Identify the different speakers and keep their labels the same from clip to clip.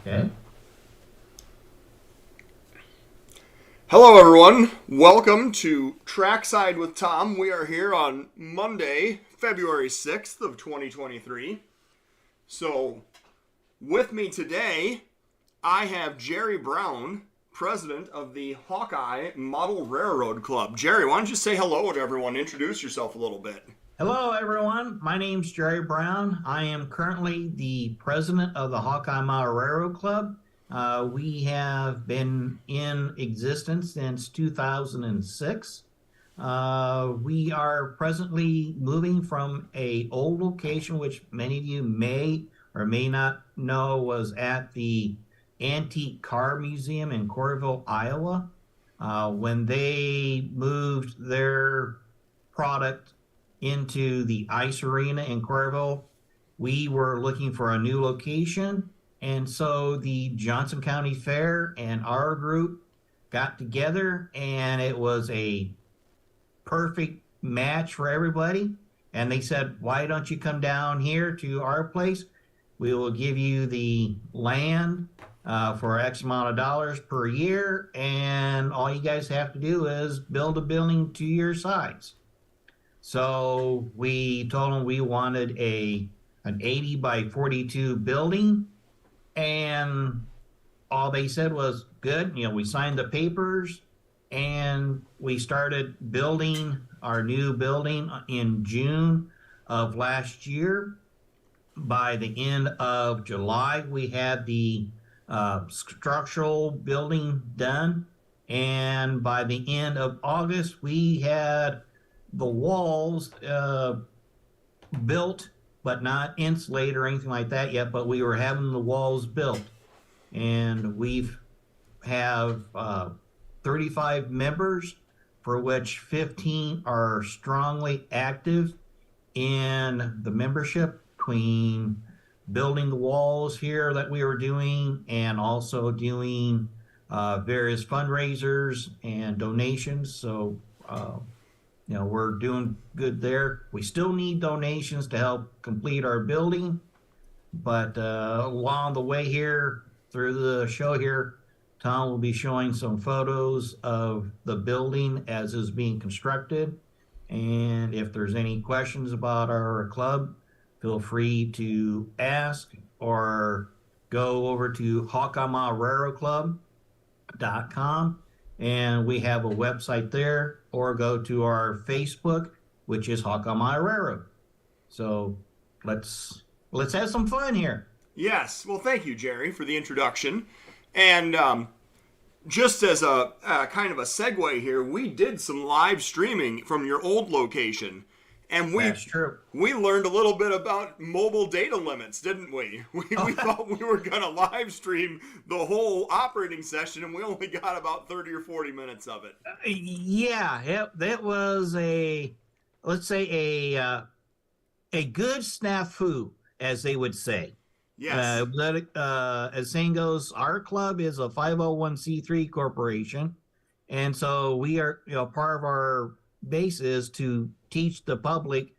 Speaker 1: Okay.
Speaker 2: Hello, everyone. Welcome to Trackside with Tom. We are here on Monday, February 6th of 2023. So, with me today, I have Jerry Brown, president of the Hawkeye Model Railroad Club. Jerry, why don't you say hello to everyone? Introduce yourself a little bit.
Speaker 1: Hello, everyone. My name's Jerry Brown. I am currently the president of the Hawkeye Model Railroad Club. We have been in existence since 2006. We are presently moving from a old location, which many of you may or may not know was at the Antique Car Museum in Coralville, Iowa. When they moved their product into the ice arena in Coralville, we were looking for a new location. And so the Johnson County Fair and our group got together, and it was a perfect match for everybody. And they said, why don't you come down here to our place? We will give you the land for X amount of dollars per year, and all you guys have to do is build a building to your size. So we told them we wanted an 80 by 42 building, and all they said was good. We signed the papers, and we started building our new building in June of last year. By the end of July, we had the structural building done, and by the end of August, we had the walls built, but not insulated or anything like that yet, but we were having the walls built. And we've have 35 members, for which 15 are strongly active in the membership, between building the walls here that we were doing and also doing various fundraisers and donations. So we're doing good there. We still need donations to help complete our building, but along the way here through the show here, Tom will be showing some photos of the building as is being constructed. And if there's any questions about our club, feel free to ask or go over to HawkeyeModelRailroadClub.com, and we have a website there, or go to our Facebook, which is Hawkeye Model Railroad. So let's have some fun here.
Speaker 2: Yes. Well, thank you, Jerry, for the introduction. And just as a kind of a segue here, we did some live streaming from your old location. And
Speaker 1: That's true.
Speaker 2: We learned a little bit about mobile data limits, didn't we? We thought we were going to live stream the whole operating session, and we only got about 30 or 40 minutes of it.
Speaker 1: Yeah, that was let's say a good snafu, as they would say.
Speaker 2: Yes.
Speaker 1: As saying goes, our club is a 501c3 corporation, and so we are, part of our base is to teach the public,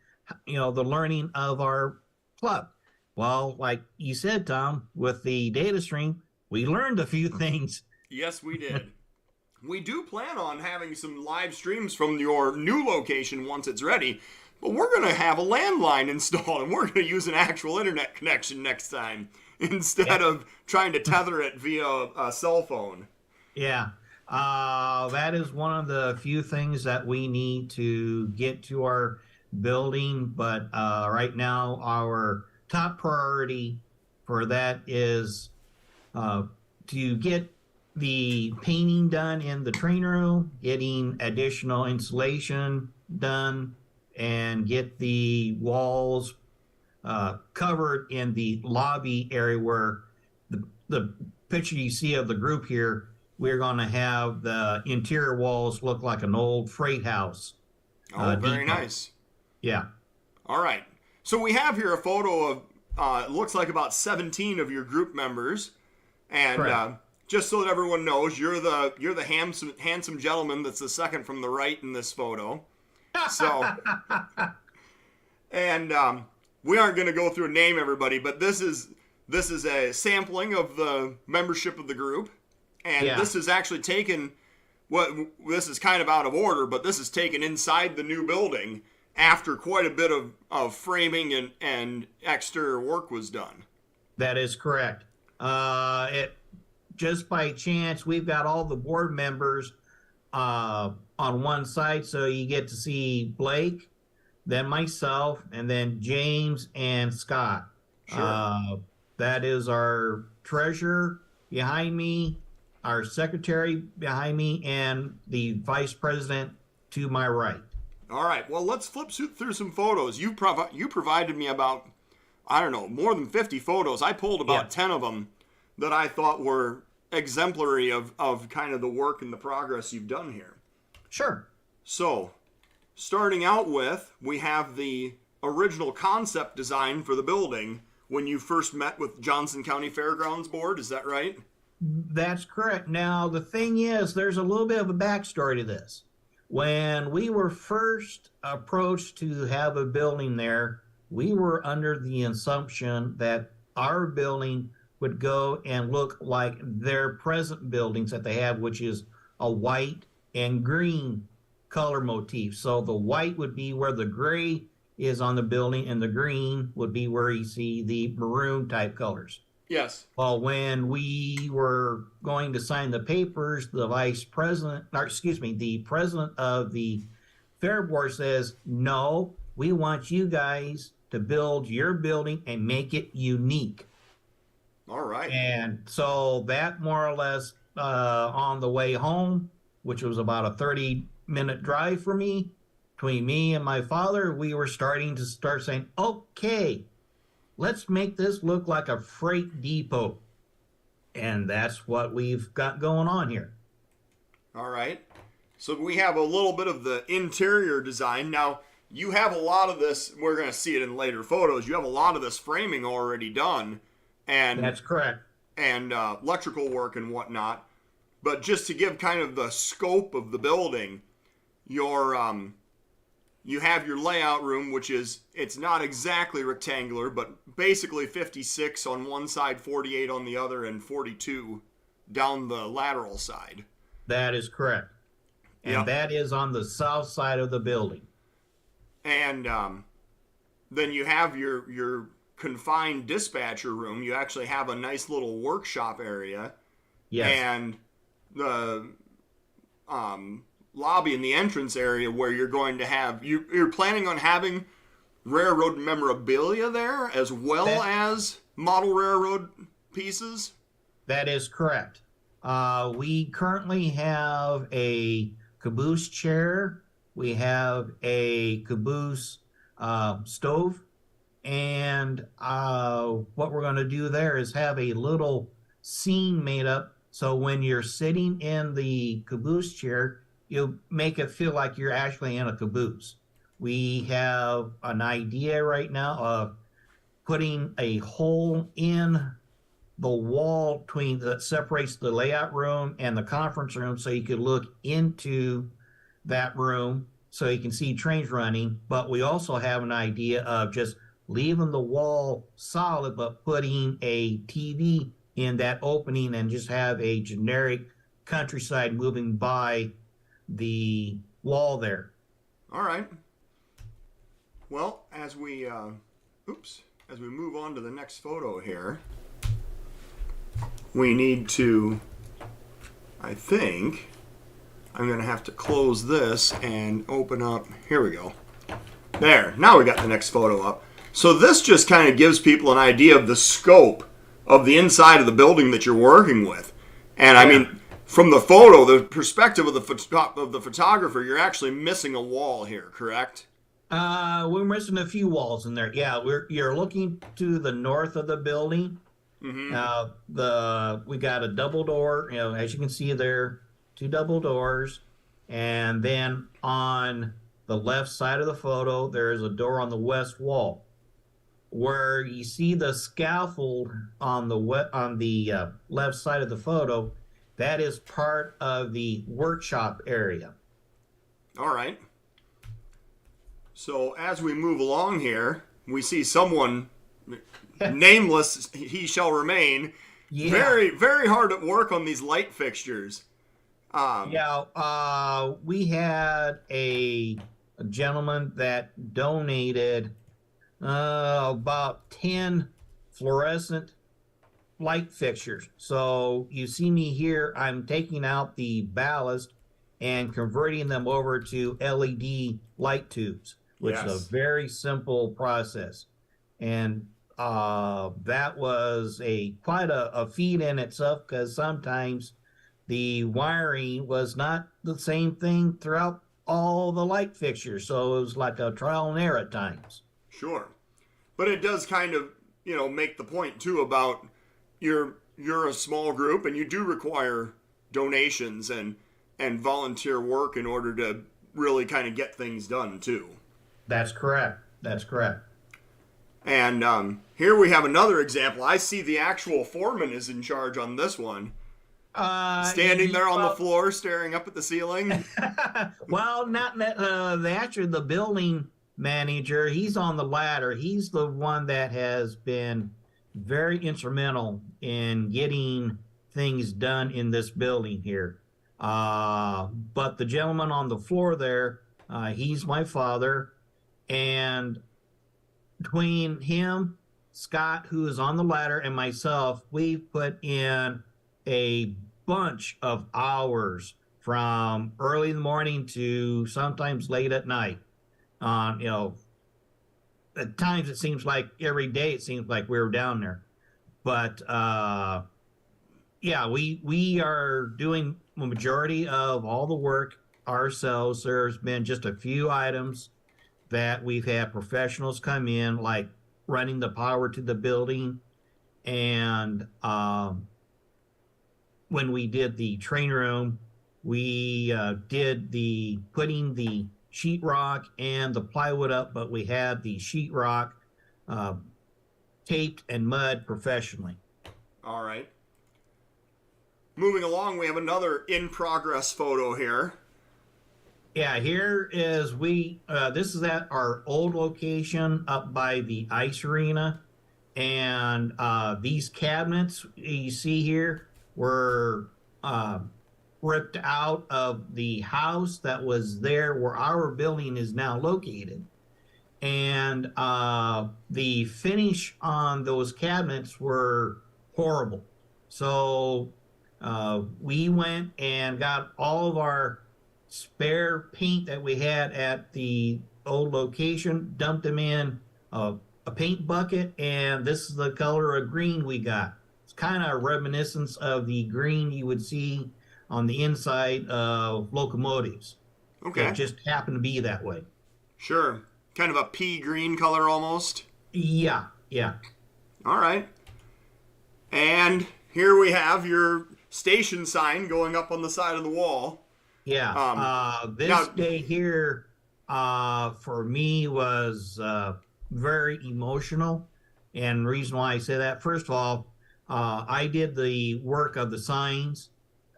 Speaker 1: the learning of our club. Well, like you said, Tom, with the data stream, we learned a few things.
Speaker 2: Yes, we did. We do plan on having some live streams from your new location once it's ready, but we're going to have a landline installed, and we're going to use an actual internet connection next time instead of trying to tether it via a cell phone.
Speaker 1: Yeah. That is one of the few things that we need to get to our building. But right now, our top priority for that is to get the painting done in the train room, getting additional insulation done, and get the walls covered in the lobby area where the picture you see of the group here, we're going to have the interior walls look like an old freight house.
Speaker 2: Oh, very nice.
Speaker 1: Yeah.
Speaker 2: All right. So we have here a photo of, it looks like about 17 of your group members. And just so that everyone knows, you're the handsome gentleman that's the second from the right in this photo. So, and we aren't going to go through and name everybody, but this is this is a sampling of the membership of the group. And this is actually taken, this is kind of out of order, but this is taken inside the new building after quite a bit of framing and exterior work was done.
Speaker 1: That is correct. Just by chance, we've got all the board members on one side, so you get to see Blake, then myself, and then James and Scott.
Speaker 2: Sure.
Speaker 1: That is our treasurer behind me, our secretary behind me, and the vice president to my right.
Speaker 2: All right. Well, let's flip through some photos. You provided me about, I don't know, more than 50 photos. I pulled about 10 of them that I thought were exemplary of kind of the work and the progress you've done here.
Speaker 1: Sure.
Speaker 2: So, starting out with, we have the original concept design for the building when you first met with Johnson County Fairgrounds Board. Is that right?
Speaker 1: That's correct. Now, the thing is, there's a little bit of a backstory to this. When we were first approached to have a building there, we were under the assumption that our building would go and look like their present buildings that they have, which is a white and green color motif. So the white would be where the gray is on the building, and the green would be where you see the maroon type colors.
Speaker 2: Yes.
Speaker 1: Well, when we were going to sign the papers, the the president of the fair board says, no, we want you guys to build your building and make it unique.
Speaker 2: All right.
Speaker 1: And so that more or less on the way home, which was about a 30-minute drive for me, between me and my father, we were starting saying, okay, let's make this look like a freight depot. And that's what we've got going on here.
Speaker 2: All right. So we have a little bit of the interior design. Now, you have a lot of this, we're going to see it in later photos, you have a lot of this framing already done. And
Speaker 1: that's correct.
Speaker 2: And electrical work and whatnot. But just to give kind of the scope of the building, you have your layout room, which is, it's not exactly rectangular, but basically 56 on one side, 48 on the other, and 42 down the lateral side.
Speaker 1: That is correct. And that is on the south side of the building.
Speaker 2: And then you have your confined dispatcher room. You actually have a nice little workshop area.
Speaker 1: Yes.
Speaker 2: And the lobby and the entrance area where you're going to have, you're planning on having railroad memorabilia there as well as model railroad pieces?
Speaker 1: That is correct. We currently have a caboose chair. We have a caboose stove. And what we're going to do there is have a little scene made up. So when you're sitting in the caboose chair, you'll make it feel like you're actually in a caboose. We have an idea right now of putting a hole in the wall that separates the layout room and the conference room, so you could look into that room so you can see trains running. But we also have an idea of just leaving the wall solid, but putting a TV in that opening and just have a generic countryside moving by the wall there.
Speaker 2: All right. Well, as we move on to the next photo here, we need to, I think, I'm going to have to close this and open up, here we go. There, now we got the next photo up. So this just kind of gives people an idea of the scope of the inside of the building that you're working with. And I mean, from the photo, the perspective of the photographer, you're actually missing a wall here, correct?
Speaker 1: We're missing a few walls in there. Yeah, you're looking to the north of the building. Mm-hmm. We got a double door, as you can see there, 2 double doors. And then on the left side of the photo, there is a door on the west wall. Where you see the scaffold on the left side of the photo, that is part of the workshop area.
Speaker 2: All right. So as we move along here, we see someone nameless, he shall remain.
Speaker 1: Yeah.
Speaker 2: Very, very hard at work on these light fixtures.
Speaker 1: We had a gentleman that donated about 10 fluorescent light fixtures. So you see me here, I'm taking out the ballast and converting them over to LED light tubes, which is a very simple process. And that was quite a feat in itself, because sometimes the wiring was not the same thing throughout all the light fixtures. So it was like a trial and error at times.
Speaker 2: Sure. But it does kind of, make the point too about you're a small group and you do require donations and volunteer work in order to really kind of get things done too.
Speaker 1: That's correct. That's correct.
Speaker 2: And here we have another example. I see the actual foreman is in charge on this one. Standing there on the floor, staring up at the ceiling.
Speaker 1: Well, not the building manager. He's on the ladder. He's the one that has been very instrumental in getting things done in this building here. But the gentleman on the floor there, he's my father, and between him, Scott, who is on the ladder, and myself, we've put in a bunch of hours from early in the morning to sometimes late at night. At times it seems like every day it seems like we were down there. But we are doing the majority of all the work ourselves. There's been just a few items that we've had professionals come in, like running the power to the building. And when we did the train room, we did the putting the sheetrock and the plywood up, but we had the sheetrock taped and mud professionally.
Speaker 2: All right. Moving along, we have another in-progress photo here.
Speaker 1: Yeah, here is this is at our old location up by the ice arena. And these cabinets you see here were ripped out of the house that was there where our building is now located. And the finish on those cabinets were horrible. So we went and got all of our spare paint that we had at the old location, dumped them in a paint bucket, and this is the color of green we got. It's kind of a reminiscence of the green you would see on the inside of locomotives.
Speaker 2: Okay.
Speaker 1: It just happened to be that way.
Speaker 2: Sure. Kind of a pea green color almost.
Speaker 1: Yeah.
Speaker 2: All right. And here we have your station sign going up on the side of the wall.
Speaker 1: Yeah. This day here for me was very emotional. And the reason why I say that, first of all, I did the work of the signs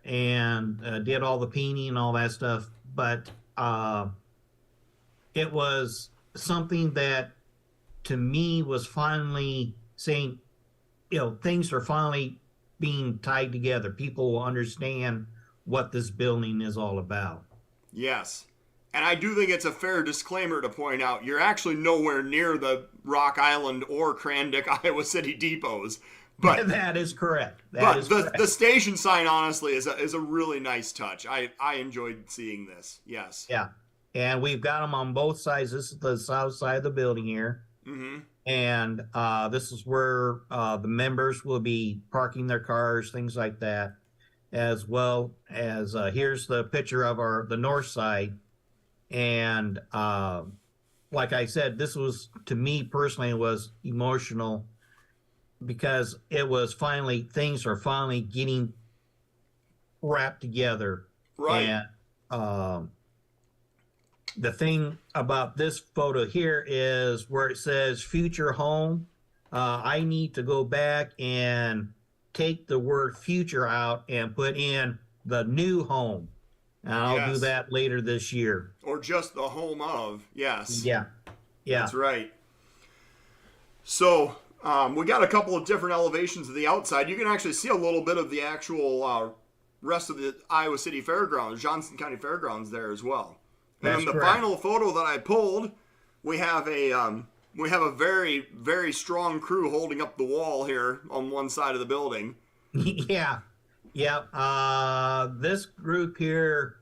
Speaker 1: and did all the painting and all that stuff. But it was something that to me was finally saying, things are finally being tied together. People will understand what this building is all about.
Speaker 2: Yes. And I do think it's a fair disclaimer to point out you're actually nowhere near the Rock Island or Crandick, Iowa City depots. But
Speaker 1: that is correct.
Speaker 2: The station sign, honestly, is a really nice touch. I enjoyed seeing this. Yes.
Speaker 1: Yeah. And we've got them on both sides. This is the south side of the building here.
Speaker 2: Mm-hmm.
Speaker 1: And this is where the members will be parking their cars, things like that. As well as here's the picture of the north side. And like I said, this was, to me personally, it was emotional because it was things are finally getting wrapped together.
Speaker 2: Right.
Speaker 1: And the thing about this photo here is where it says future home. I need to go back and take the word future out and put in the new home. And I'll do that later this year.
Speaker 2: Or just the home of, yes.
Speaker 1: Yeah.
Speaker 2: That's right. So, We got a couple of different elevations of the outside. You can actually see a little bit of the actual rest of the Iowa City Fairgrounds, Johnson County Fairgrounds there as well. And
Speaker 1: That's
Speaker 2: then the
Speaker 1: correct.
Speaker 2: final photo that I pulled, we have a very, very strong crew holding up the wall here on one side of the building.
Speaker 1: Yeah. This group here,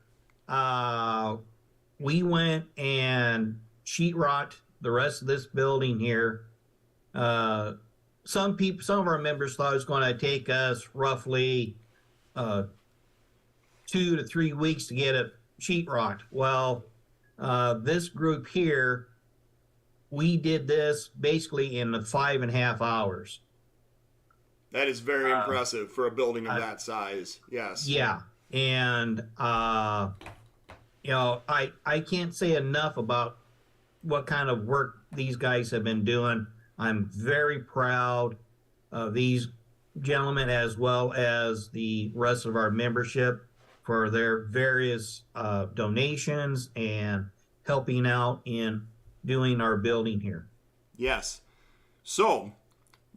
Speaker 1: we went and sheetrocked the rest of this building here. Some of our members thought it was going to take us roughly 2 to 3 weeks to get it sheetrocked. Well, this group here, we did this basically in 5.5 hours.
Speaker 2: That is very impressive for a building of that size. Yes.
Speaker 1: Yeah. And, I can't say enough about what kind of work these guys have been doing. I'm very proud of these gentlemen as well as the rest of our membership for their various donations and helping out in doing our building here.
Speaker 2: Yes. So,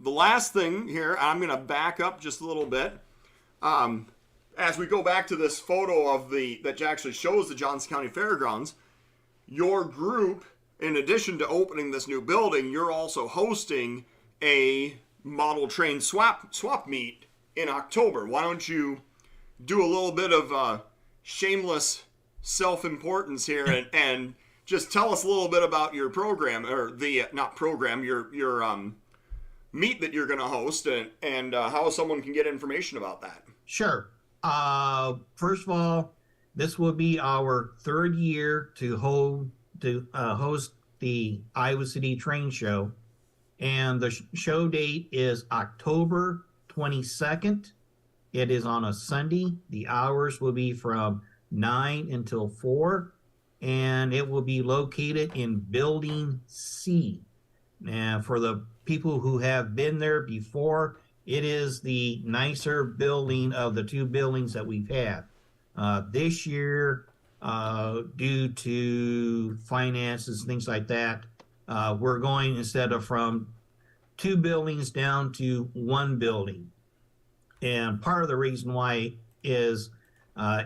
Speaker 2: the last thing here, I'm going to back up just a little bit. As we go back to this photo of that actually shows the Johnson County Fairgrounds, your group, in addition to opening this new building, you're also hosting a model train swap meet in October. Why don't you do a little bit of shameless self-importance here and just tell us a little bit about your program, or your meet that you're going to host, and how someone can get information about that.
Speaker 1: Sure. First of all, this will be our 3rd year to host the Iowa City Train Show, and the show date is October 22nd. It is on a Sunday. The hours will be from 9 until 4, and it will be located in Building C. And for the people who have been there before, it is the nicer building of the 2 buildings that we've had. This year, due to finances, things like that, we're going, instead of from 2 buildings down to 1 building. And part of the reason why is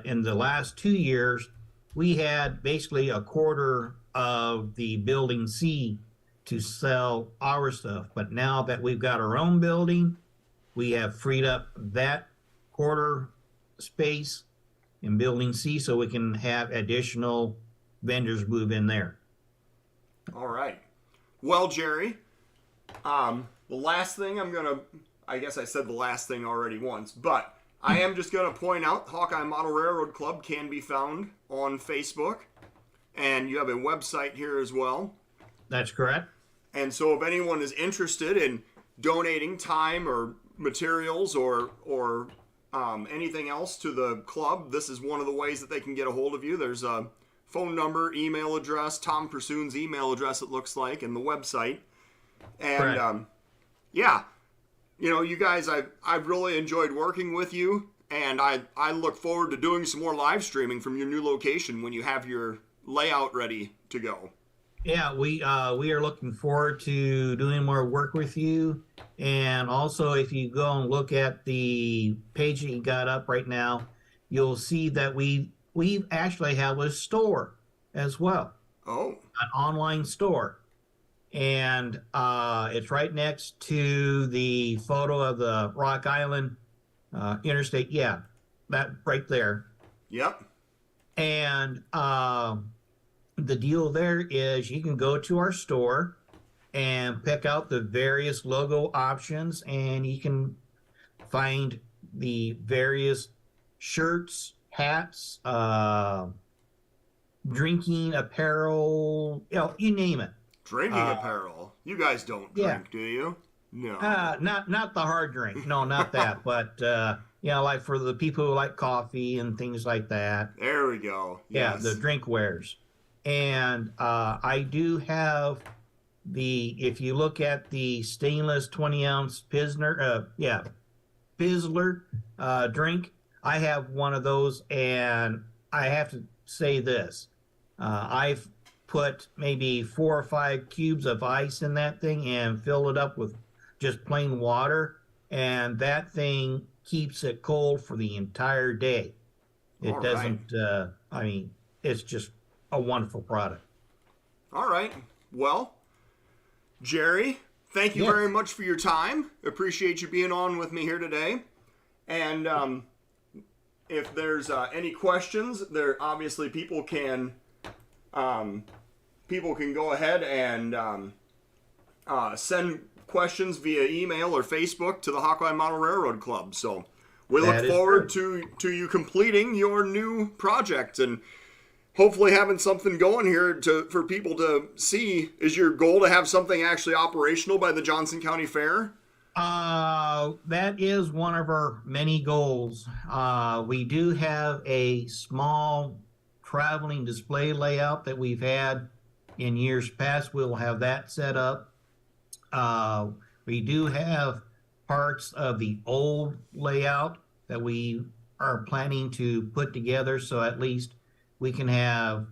Speaker 1: in the last 2 years, we had basically a quarter of the Building C to sell our stuff. But now that we've got our own building, we have freed up that quarter space in Building C so we can have additional vendors move in there.
Speaker 2: All right. Well, Jerry, the last thing I guess I said the last thing already once, but I am just going to point out Hawkeye Model Railroad Club can be found on Facebook, and you have a website here as well.
Speaker 1: That's correct.
Speaker 2: And so if anyone is interested in donating time or materials or anything else to the club, this is one of the ways that they can get a hold of you. There's a phone number, email address, Tom Pursoon's email address, it looks like, and the website. And yeah, you guys, I've really enjoyed working with you, and I look forward to doing some more live streaming from your new location when you have your layout ready to go.
Speaker 1: Yeah, we are looking forward to doing more work with you. And also, if you go and look at the page that you got up right now, you'll see that we actually have a store as well.
Speaker 2: Oh.
Speaker 1: An online store. And it's right next to the photo of the Rock Island Interstate. Yeah, that right there.
Speaker 2: Yep.
Speaker 1: And the deal there is you can go to our store and pick out the various logo options, and you can find the various shirts, hats, drinking apparel, you name it.
Speaker 2: Drinking apparel? You guys don't drink, do you? No.
Speaker 1: Not the hard drink. No, not that. But like for the people who like coffee and things like that.
Speaker 2: There we go. Yes.
Speaker 1: Yeah, the drinkwares. And I do have if you look at the stainless 20-ounce Pizzler drink, I have one of those, and I have to say this. I've put maybe 4 or 5 cubes of ice in that thing and filled it up with just plain water, and that thing keeps it cold for the entire day.
Speaker 2: All
Speaker 1: It
Speaker 2: right.
Speaker 1: doesn't, I mean, it's just a wonderful product.
Speaker 2: All right. Well, Jerry, thank you very
Speaker 1: Yes,
Speaker 2: much for your time. Appreciate you being on with me here today. And if there's any questions, there obviously people can go ahead and send questions via email or Facebook to the Hawkeye Model Railroad Club. So we look
Speaker 1: that is
Speaker 2: forward
Speaker 1: true.
Speaker 2: to you completing your new project and hopefully having something going here for people to see. Is your goal to have something actually operational by the Johnson County Fair?
Speaker 1: That is one of our many goals. We do have a small traveling display layout that we've had in years past. We'll have that set up. We do have parts of the old layout that we are planning to put together, so at least we can have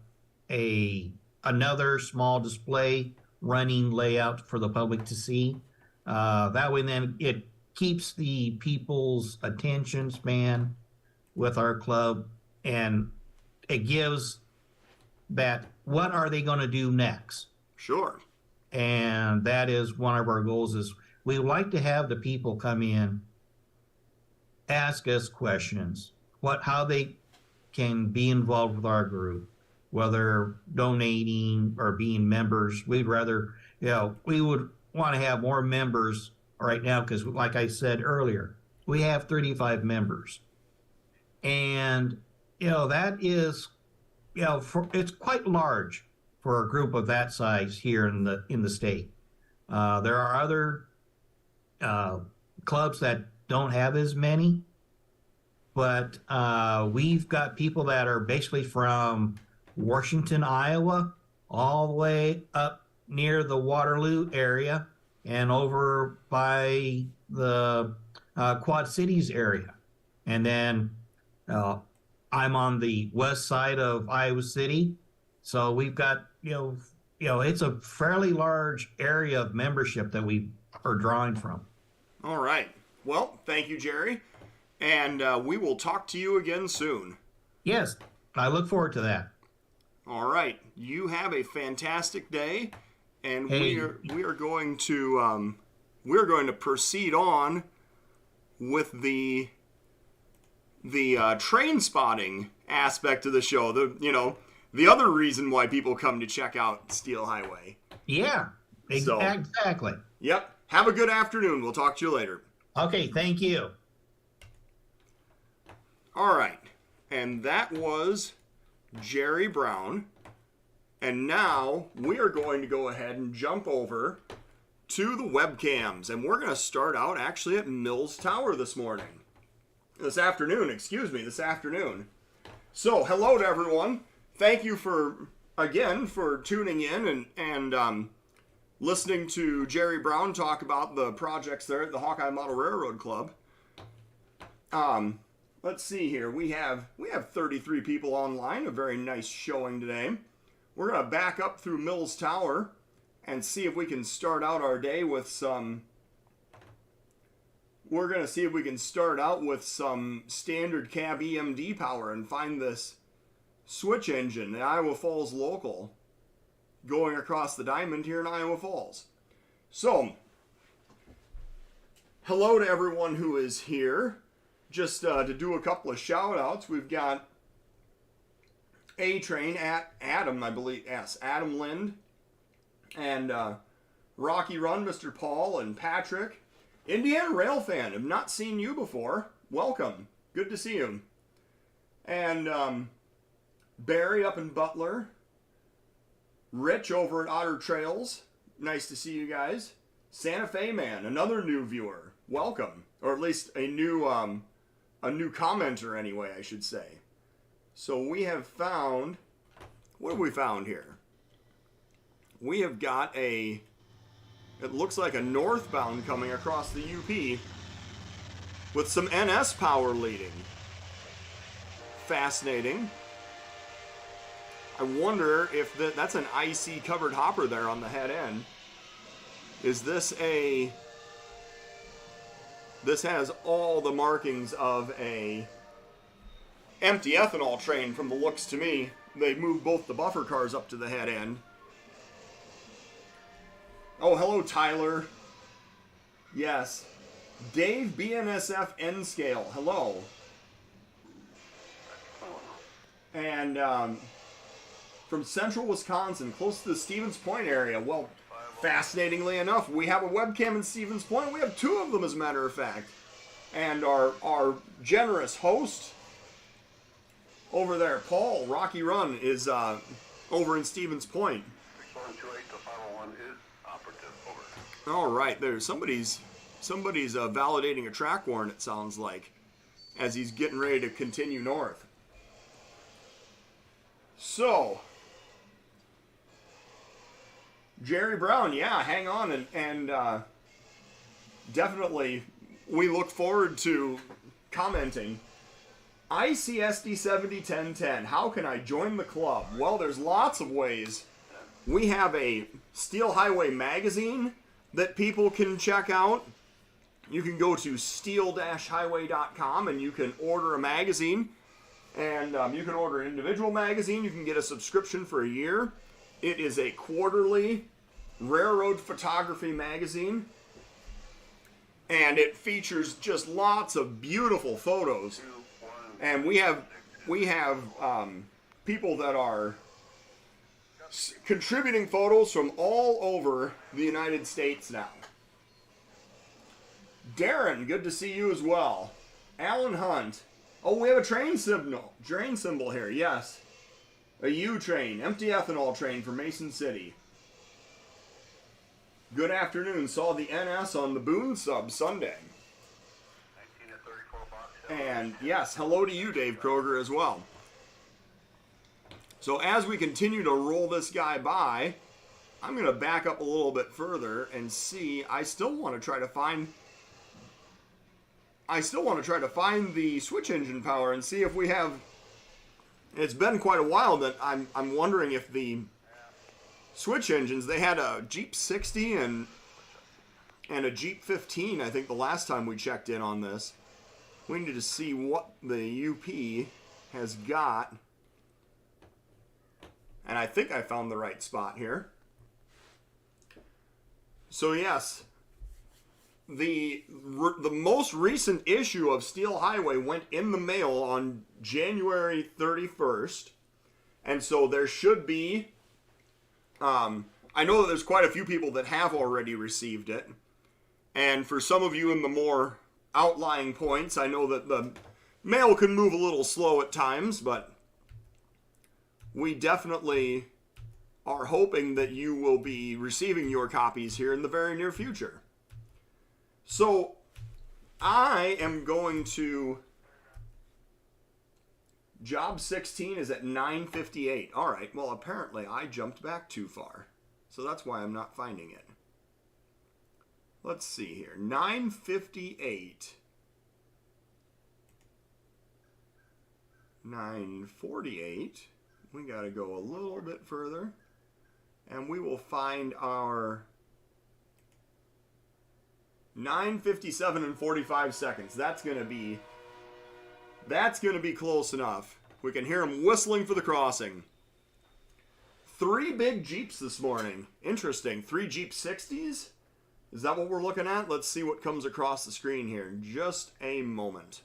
Speaker 1: another small display running layout for the public to see. That way, then it keeps the people's attention span with our club, and it gives that what are they going to do next?
Speaker 2: Sure.
Speaker 1: And that is one of our goals. Is we like to have the people come in, ask us questions, how they can be involved with our group, whether donating or being members. We'd rather, we would want to have more members right now because, like I said earlier, we have 35 members, and that is, it's quite large for a group of that size here in the state. There are other clubs that don't have as many, but we've got people that are basically from Washington, Iowa, all the way up near the Waterloo area and over by the Quad Cities area. And then I'm on the west side of Iowa City. So we've got, it's a fairly large area of membership that we are drawing from.
Speaker 2: All right. Well, thank you, Jerry. And we will talk to you again soon.
Speaker 1: Yes, I look forward to that.
Speaker 2: All right. You have a fantastic day, and
Speaker 1: Hey,
Speaker 2: we are going to proceed on with the train spotting aspect of the show. The other reason why people come to check out Steel Highway.
Speaker 1: yeah,
Speaker 2: So,
Speaker 1: exactly.
Speaker 2: yep. Have a good afternoon. We'll talk to you later.
Speaker 1: Okay, thank you.
Speaker 2: All right. And that was Jerry Brown. And now we are going to go ahead and jump over to the webcams. And we're going to start out actually at Mills Tower this afternoon. So, hello to everyone. Thank you for tuning in and listening to Jerry Brown talk about the projects there at the Hawkeye Model Railroad Club. Let's see here. We have 33 people online. A very nice showing today. We're going to back up through Mills Tower and see if we can start out our day with some. We're going to see if we can start out with some standard cab EMD power and find this switch engine, the Iowa Falls local, going across the diamond here in Iowa Falls. So, hello to everyone who is here. Just to do a couple of shout outs, we've got A-Train at Adam, I believe, yes, Adam Lind, and Rocky Run, Mr. Paul, and Patrick. Indiana Railfan, have not seen you before. Welcome. Good to see you. And Barry up in Butler. Rich over at Otter Trails. Nice to see you guys. Santa Fe Man, another new viewer. Welcome. Or at least a new commenter anyway, I should say. So we have found, what have we found here? We have got it looks like a northbound coming across the UP with some NS power leading. Fascinating. I wonder if that's an IC covered hopper there on the head end. Is this a This has all the markings of a empty ethanol train from the looks to me. They moved both the buffer cars up to the head end. Oh, hello, Tyler. Yes. Dave, BNSF N Scale. Hello. And from central Wisconsin, close to the Stevens Point area. Well, fascinatingly enough, we have a webcam in Stevens Point. We have two of them, as a matter of fact. And our generous host over there, Paul, Rocky Run, is over in Stevens Point.
Speaker 3: 6128 to 501 is operative. Over.
Speaker 2: All right, there's somebody's validating a track warrant, it sounds like, as he's getting ready to continue north. So, Jerry Brown, yeah, hang on, and definitely we look forward to commenting. ICSD 701010, how can I join the club? Well, there's lots of ways. We have a Steel Highway magazine that people can check out. You can go to steel-highway.com and you can order a magazine. And you can order an individual magazine. You can get a subscription for a year. It is a quarterly railroad photography magazine. And it features just lots of beautiful photos. And we have people that are contributing photos from all over the United States now. Darren, good to see you as well. Alan Hunt. Oh, we have a train symbol here, yes. A U train, empty ethanol train for Mason City. Good afternoon, saw the NS on the Boone sub Sunday.
Speaker 3: 19 at 34 box.
Speaker 2: And yes, hello to you, Dave Kroger, as well. So as we continue to roll this guy by, I'm going to back up a little bit further and see. I still want to try to find the switch engine power and see if we have. It's been quite a while that I'm wondering if the switch engines, they had a Jeep 60 and a Jeep 15, I think, the last time we checked in on this. We need to see what the UP has got. And I think I found the right spot here. So yes, the most recent issue of Steel Highway went in the mail on January 31st. And so there should be, I know that there's quite a few people that have already received it. And for some of you in the more outlying points, I know that the mail can move a little slow at times, but we definitely are hoping that you will be receiving your copies here in the very near future. So I am going to, job 16 is at 9:58. All right, well, apparently I jumped back too far. So that's why I'm not finding it. Let's see here. 9:58. 9:48. We got to go a little bit further. And we will find our 9:57 and 45 seconds. That's going to be close enough. We can hear them whistling for the crossing. 3 big Jeeps this morning. Interesting. 3 Jeep 60s? Is that what we're looking at? Let's see what comes across the screen here in just a moment.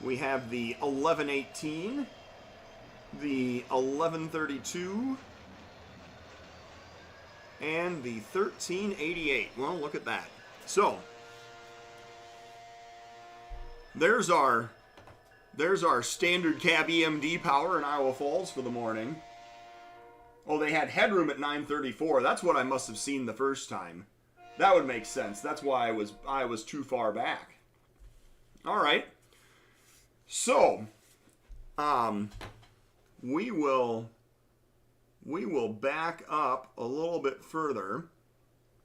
Speaker 2: We have the 1118, the 1132, and the 1388. Well, look at that. So, there's our standard cab EMD power in Iowa Falls for the morning. Oh, they had headroom at 9:34. That's what I must have seen the first time. That would make sense. That's why I was too far back. All right. So, we will back up a little bit further,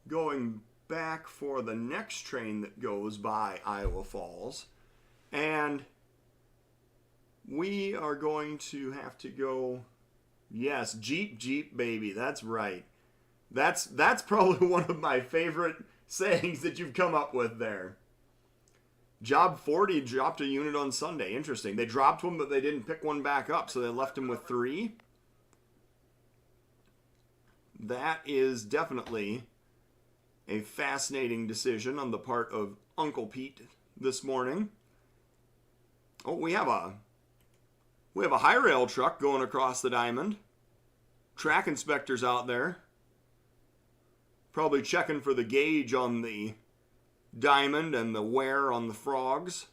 Speaker 2: going back for the next train that goes by Iowa Falls, and we are going to have to go. Yes, Jeep baby, that's right. That's probably one of my favorite sayings that you've come up with there. Job 40 dropped a unit on Sunday. Interesting. They dropped one, but they didn't pick one back up, so they left him with 3. That is definitely a fascinating decision on the part of Uncle Pete this morning. Oh, we have a high rail truck going across the diamond. Track inspectors out there. Probably checking for the gauge on the diamond and the wear on the frogs.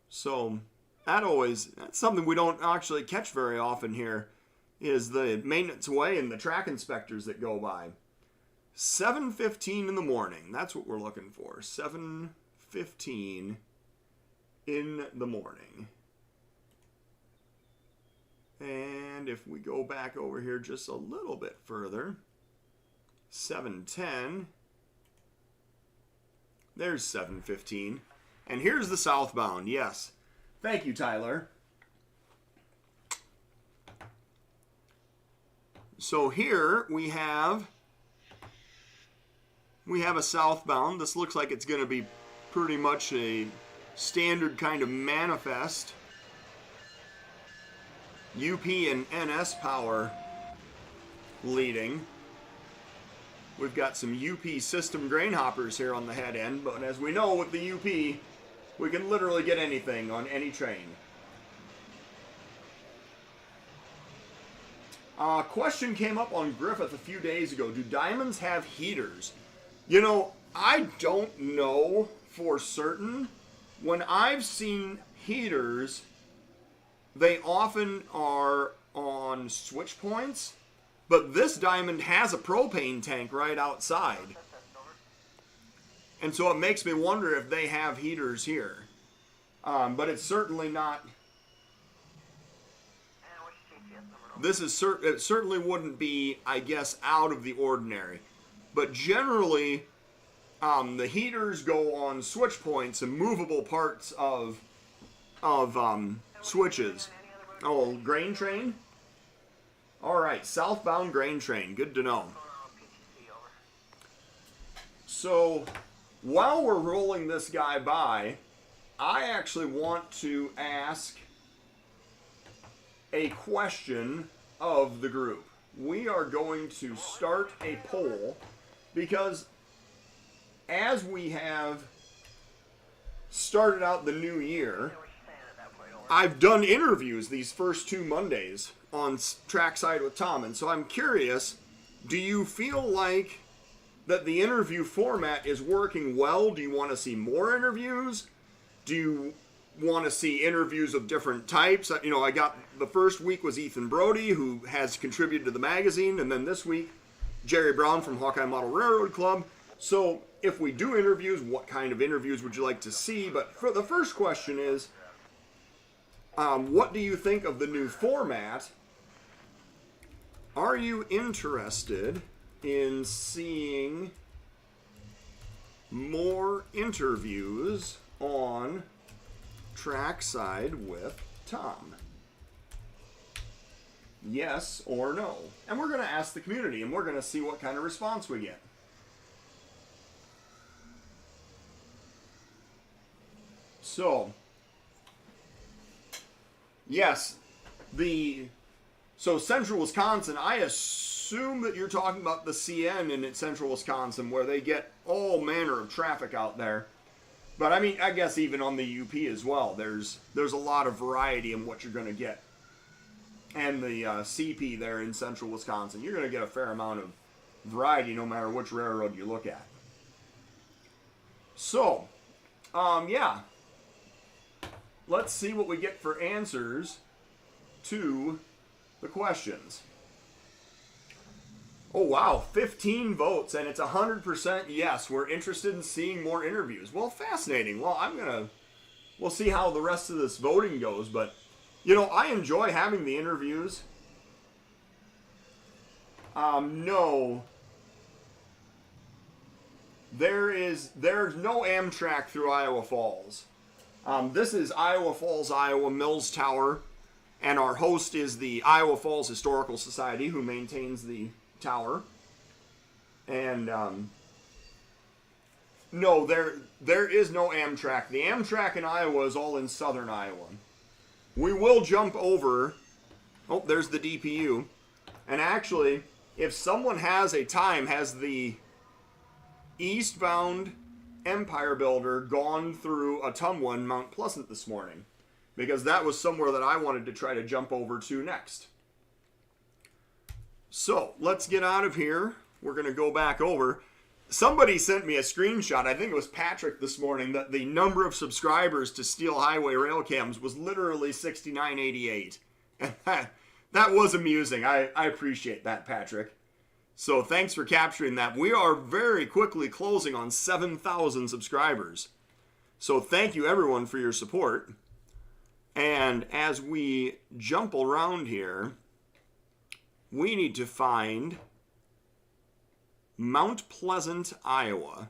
Speaker 2: So that's something we don't actually catch very often here, is the maintenance way and the track inspectors that go by. 7:15 in the morning. That's what we're looking for. 7:15 in the morning. And if we go back over here just a little bit further, 7:10. There's 7:15. And here's the southbound. Yes. Thank you, Tyler. So here we have a southbound. This looks like it's going to be pretty much a standard kind of manifest. UP and NS power leading. We've got some UP system grain hoppers here on the head end, but as we know with the UP, we can literally get anything on any train. A question came up on Griffith a few days ago. Do diamonds have heaters? You know, I don't know for certain. When I've seen heaters, they often are on switch points, but this diamond has a propane tank right outside. And so it makes me wonder if they have heaters here. But it's certainly not. It certainly wouldn't be, I guess, out of the ordinary. But generally, the heaters go on switch points and movable parts of switches. Oh, grain train? Alright, southbound grain train. Good to know. So, while we're rolling this guy by, I actually want to ask a question of the group. We are going to start a poll because as we have started out the new year, I've done interviews these first 2 Mondays on Trackside with Tom, and so I'm curious, do you feel like that the interview format is working well? Do you want to see more interviews? Do you want to see interviews of different types? You know, I got the first week was Ethan Brody, who has contributed to the magazine, and then this week, Jerry Brown from Hawkeye Model Railroad Club. So if we do interviews, what kind of interviews would you like to see? But for the first question is, what do you think of the new format? Are you interested in seeing more interviews on Trackside with Tom? Yes or no? And we're going to ask the community, and we're going to see what kind of response we get. So, yes, so Central Wisconsin, I assume that you're talking about the CN in Central Wisconsin, where they get all manner of traffic out there. But I mean, I guess even on the UP as well, there's a lot of variety in what you're going to get. And the CP there in Central Wisconsin, you're going to get a fair amount of variety no matter which railroad you look at. So, yeah. Let's see what we get for answers to the questions. Oh wow, 15 votes, and it's 100% yes. We're interested in seeing more interviews. Well, fascinating. Well, we'll see how the rest of this voting goes, but you know, I enjoy having the interviews. No. There's no Amtrak through Iowa Falls. This is Iowa Falls, Iowa Mills Tower, and our host is the Iowa Falls Historical Society, who maintains the tower. And no, there is no Amtrak. The Amtrak in Iowa is all in southern Iowa. We will jump over. Oh, there's the DPU. And actually, if someone has the eastbound Empire Builder gone through Ottumwa and Mount Pleasant this morning? Because that was somewhere that I wanted to try to jump over to next. So, let's get out of here. We're going to go back over. Somebody sent me a screenshot, I think it was Patrick this morning, that the number of subscribers to Steel Highway Railcams was literally 6988. And that was amusing. I appreciate that, Patrick. So thanks for capturing that. We are very quickly closing on 7,000 subscribers. So thank you everyone for your support. And as we jump around here, we need to find Mount Pleasant, Iowa.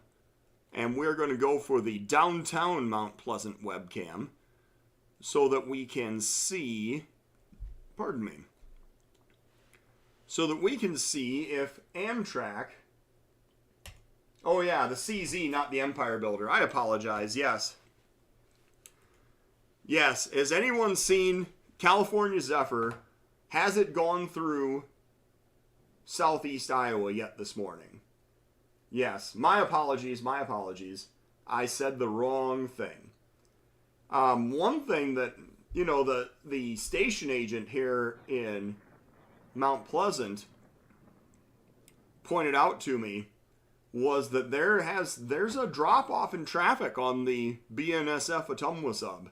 Speaker 2: And we're going to go for the downtown Mount Pleasant webcam so that we can see, pardon me, so that we can see if Amtrak, oh yeah, the CZ, not the Empire Builder. I apologize, yes. Yes, has anyone seen California Zephyr? Has it gone through southeast Iowa yet this morning? Yes, my apologies. I said the wrong thing. One thing that, you know, the station agent here in Mount Pleasant pointed out to me was that there's a drop-off in traffic on the BNSF Ottumwa sub.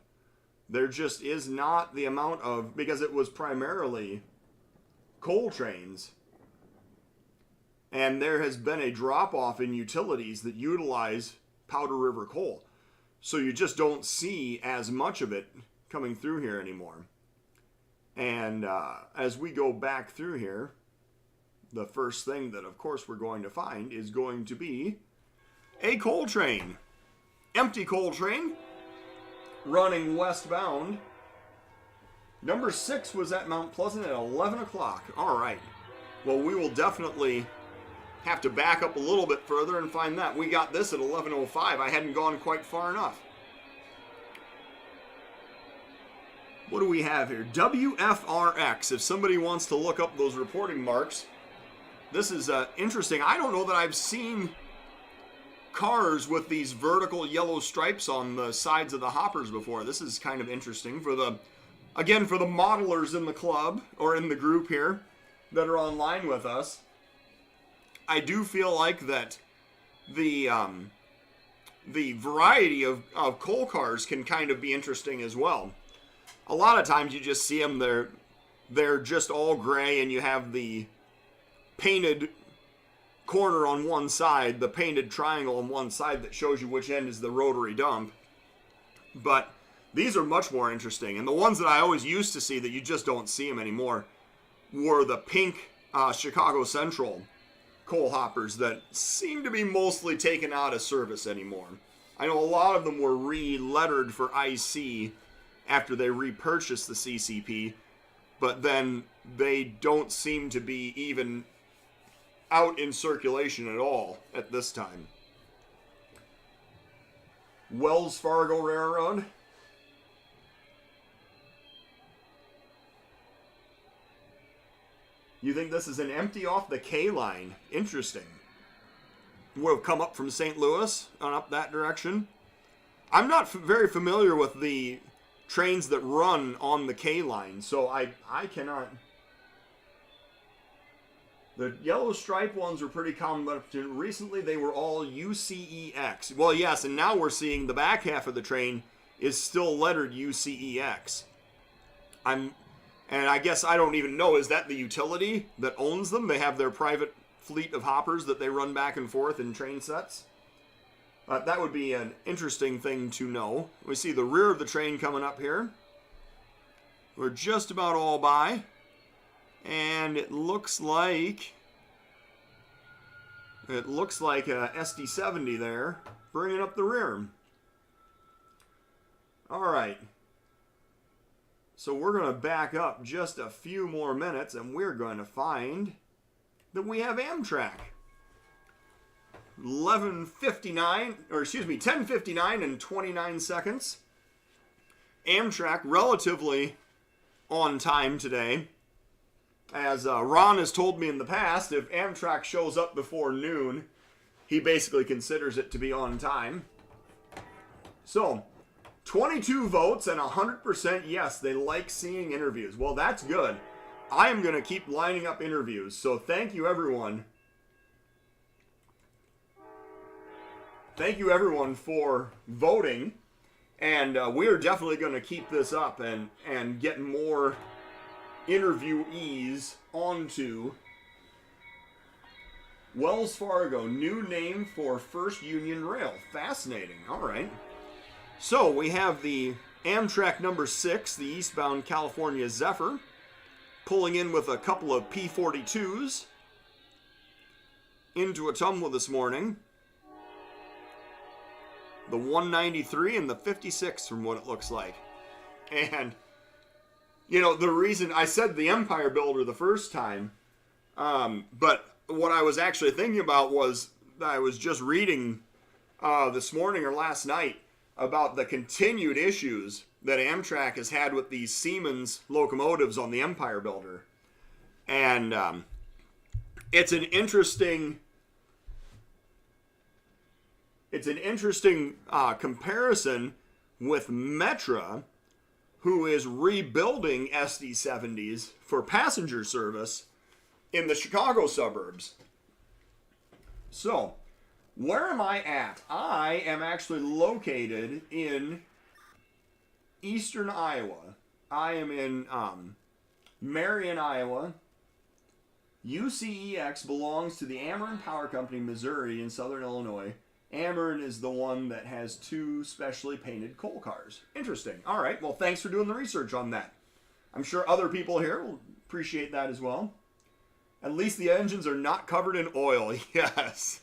Speaker 2: There just is not the amount of, because it was primarily coal trains. And there has been a drop-off in utilities that utilize Powder River coal. So you just don't see as much of it coming through here anymore. And as we go back through here, the first thing that, of course, we're going to find is going to be a coal train. Empty coal train running westbound. Number 6 was at Mount Pleasant at 11 o'clock. All right. Well, we will definitely have to back up a little bit further and find that. We got this at 11:05. I hadn't gone quite far enough. What do we have here? WFRX. If somebody wants to look up those reporting marks, this is interesting. I don't know that I've seen cars with these vertical yellow stripes on the sides of the hoppers before. This is kind of interesting for the, again, for the modelers in the club or in the group here that are online with us. I do feel like that the variety of coal cars can kind of be interesting as well. A lot of times you just see them, they're just all gray, and you have the painted corner on one side, the painted triangle on one side that shows you which end is the rotary dump. But these are much more interesting. And the ones that I always used to see that you just don't see them anymore were the pink Chicago Central coal hoppers that seem to be mostly taken out of service anymore. I know a lot of them were re-lettered for IC after they repurchased the CCP, but then they don't seem to be even out in circulation at all at this time. Wells Fargo Railroad. You think this is an empty off the K line? Interesting. Would have come up from St. Louis and up that direction. I'm not very familiar with the trains that run on the K line, so I cannot. The yellow stripe ones were pretty common, but recently they were all UCEX. Well, yes, and now we're seeing the back half of the train is still lettered UCEX. And I guess I don't even know, is that the utility that owns them? They have their private fleet of hoppers that they run back and forth in train sets? That would be an interesting thing to know. We see the rear of the train coming up here. We're just about all by. And it looks like a SD70 there, bringing up the rear. All right. So we're going to back up just a few more minutes, and we're going to find that we have Amtrak. 10:59 and 29 seconds. Amtrak relatively on time today. As Ron has told me in the past, if Amtrak shows up before noon, he basically considers it to be on time. So, 22 votes and 100% yes, they like seeing interviews. Well, that's good. I am going to keep lining up interviews. So thank you, everyone. Thank you, everyone, for voting. And we are definitely going to keep this up and get more interviewees onto Wells Fargo. New name for First Union Rail. Fascinating. All right. So we have the Amtrak number 6, the eastbound California Zephyr, pulling in with a couple of P42s into Ottumwa this morning. The 193 and the 56 from what it looks like. And, you know, the reason I said the Empire Builder the first time, but what I was actually thinking about was I was just reading this morning or last night about the continued issues that Amtrak has had with these Siemens locomotives on the Empire Builder. And it's an interesting comparison with Metra, who is rebuilding SD70s for passenger service in the Chicago suburbs. So, where am I at? I am actually located in eastern Iowa. I am in Marion, Iowa. UCEX belongs to the Ameren Power Company, Missouri, in southern Illinois. Ameren is the one that has 2 specially painted coal cars. Interesting. All right. Well, thanks for doing the research on that. I'm sure other people here will appreciate that as well. At least the engines are not covered in oil. Yes.